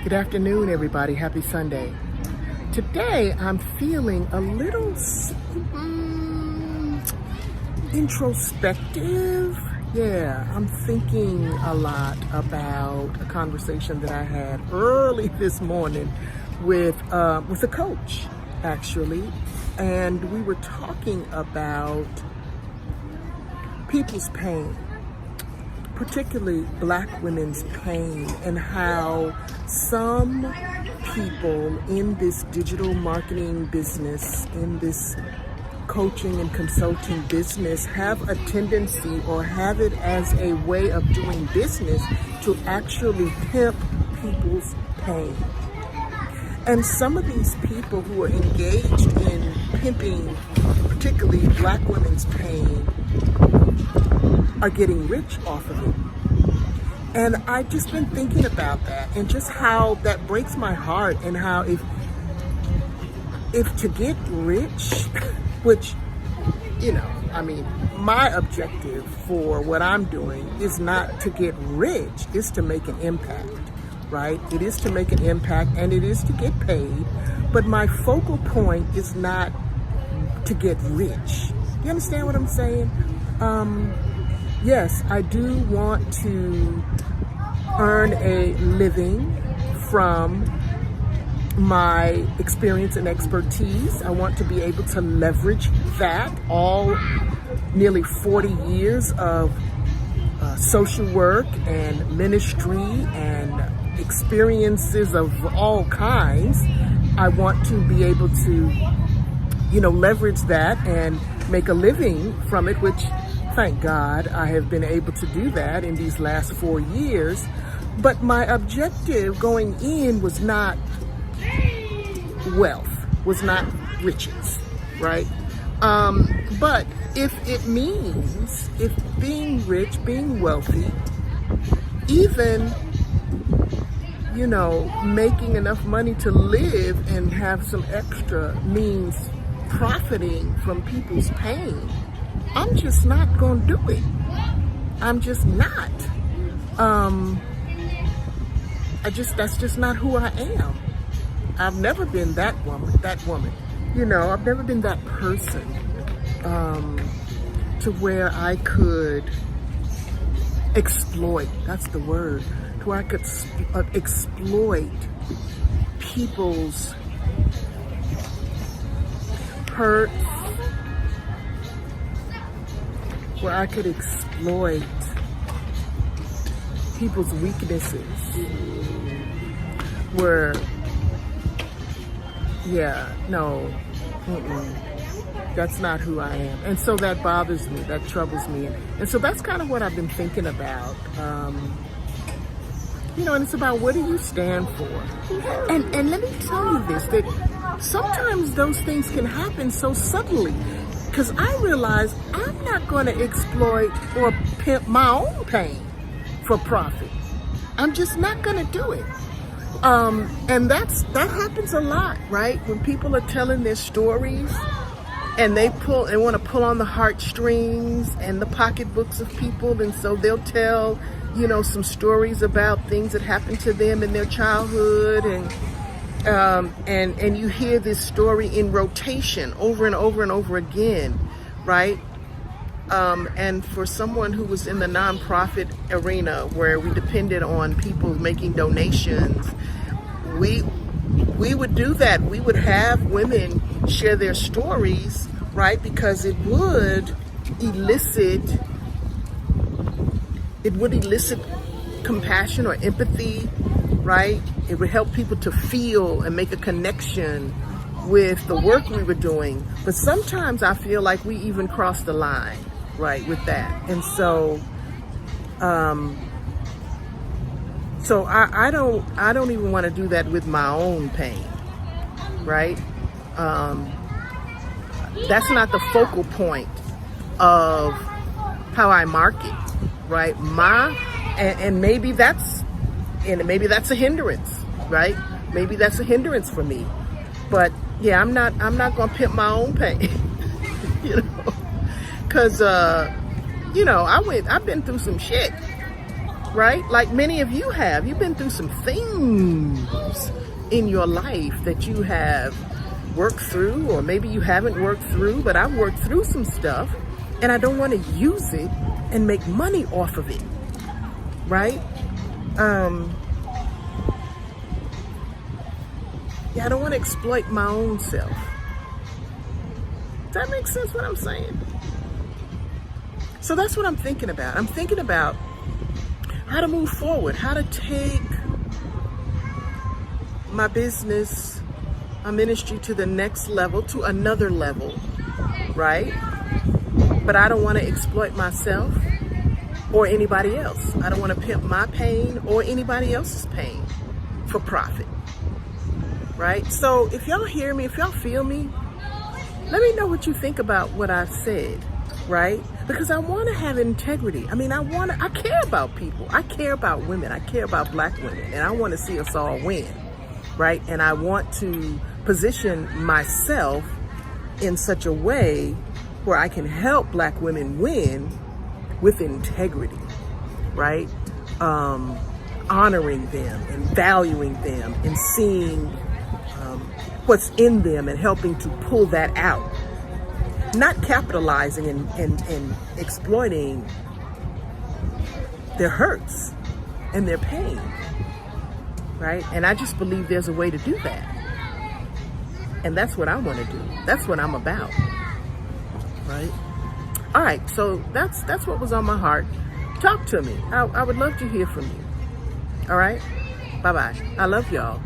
Good afternoon, everybody. Happy Sunday. Today, I'm feeling a little introspective. Yeah, I'm thinking a lot about a conversation that I had early this morning with a coach, actually. And we were talking about people's pain, particularly Black women's pain, and how some people in this digital marketing business, in this coaching and consulting business, have a tendency or have it as a way of doing business to actually pimp people's pain. And some of these people who are engaged in pimping, particularly Black women's pain, are getting rich off of it. And I've just been thinking about that and just how that breaks my heart, and how if to get rich, which, my objective for what I'm doing is not to get rich, is to make an impact, right? It is to make an impact and it is to get paid, but my focal point is not to get rich. You understand what I'm saying? Yes, I do want to earn a living from my experience and expertise. I want to be able to leverage that, all nearly 40 years of social work and ministry and experiences of all kinds. I want to be able to, leverage that and make a living from it, which, thank God, I have been able to do that in these last 4 years. But my objective going in was not wealth, was not riches, right? But if it means, if being rich, being wealthy, even, making enough money to live and have some extra means profiting from people's pain, I'm just not going to do it. I'm just not. That's just not who I am. I've never been that woman. I've never been that person to where I could exploit, that's the word, to where I could exploit people's hurt, where I could exploit people's weaknesses, where, that's not who I am. And so that bothers me, that troubles me. And so that's kind of what I've been thinking about. And it's about, what do you stand for? And let me tell you this, that sometimes those things can happen so subtly, because I realize I'm not going to exploit or pimp my own pain for profit. I'm just not going to do it. And that happens a lot, right? When people are telling their stories and they want to pull on the heartstrings and the pocketbooks of people. And so they'll tell, some stories about things that happened to them in their childhood. And you hear this story in rotation over and over and over again, right? And for someone who was in the nonprofit arena, where we depended on people making donations, we would do that. We would have women share their stories, right? Because it would elicit compassion or empathy, right? It would help people to feel and make a connection with the work we were doing. But sometimes I feel like we even cross the line, right, with that. And so I don't even want to do that with my own pain, right? That's not the focal point of how I market, right? And maybe that's a hindrance, right? Maybe that's a hindrance for me. But yeah, I'm not gonna pimp my own pain, because I've been through some shit, right? Like many of you have. You've been through some things in your life that you have worked through, or maybe you haven't worked through, but I've worked through some stuff, and I don't want to use it and make money off of it, right? Yeah, I don't want to exploit my own self. Does that make sense what I'm saying? So that's what I'm thinking about. I'm thinking about how to move forward, how to take my business, my ministry to the next level, to another level, right? But I don't want to exploit myself or anybody else. I don't want to pimp my pain or anybody else's pain for profit, right? So if y'all hear me, if y'all feel me, let me know what you think about what I've said, right? Because I want to have integrity. I mean, I care about people. I care about women. I care about Black women. And I want to see us all win, right? And I want to position myself in such a way where I can help Black women win with integrity, right? Honoring them and valuing them and seeing what's in them and helping to pull that out. Not capitalizing and exploiting their hurts and their pain, right? And I just believe there's a way to do that. And that's what I want to do. That's what I'm about, right? All right, so that's what was on my heart. Talk to me. I would love to hear from you. All right? Bye-bye. I love y'all.